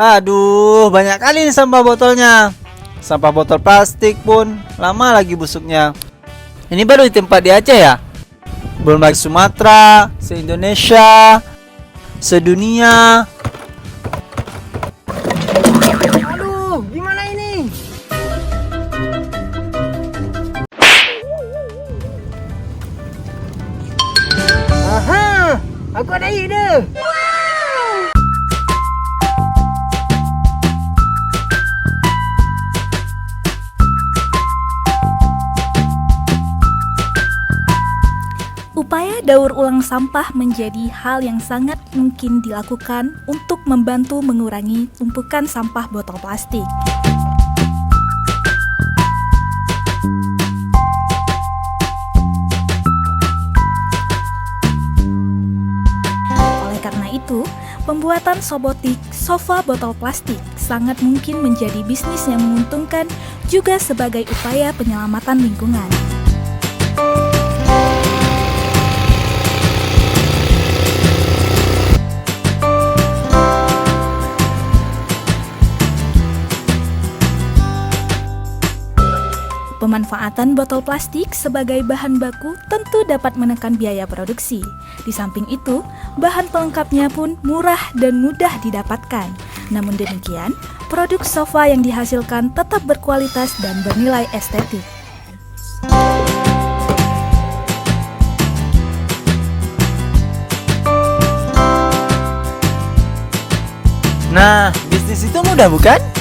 Aduh, banyak kali nih sampah botolnya. Sampah botol plastik pun lama lagi busuknya. Ini baru di tempat di Aceh ya? Belum lagi Sumatera, se-Indonesia, sedunia. Aduh, gimana ini? Aha, aku ada ide. Upaya daur ulang sampah menjadi hal yang sangat mungkin dilakukan untuk membantu mengurangi tumpukan sampah botol plastik. Oleh karena itu, pembuatan sobotik sofa botol plastik sangat mungkin menjadi bisnis yang menguntungkan juga sebagai upaya penyelamatan lingkungan. Pemanfaatan botol plastik sebagai bahan baku tentu dapat menekan biaya produksi. Di samping itu, bahan pelengkapnya pun murah dan mudah didapatkan. Namun demikian, produk sofa yang dihasilkan tetap berkualitas dan bernilai estetik. Nah, bisnis itu mudah bukan?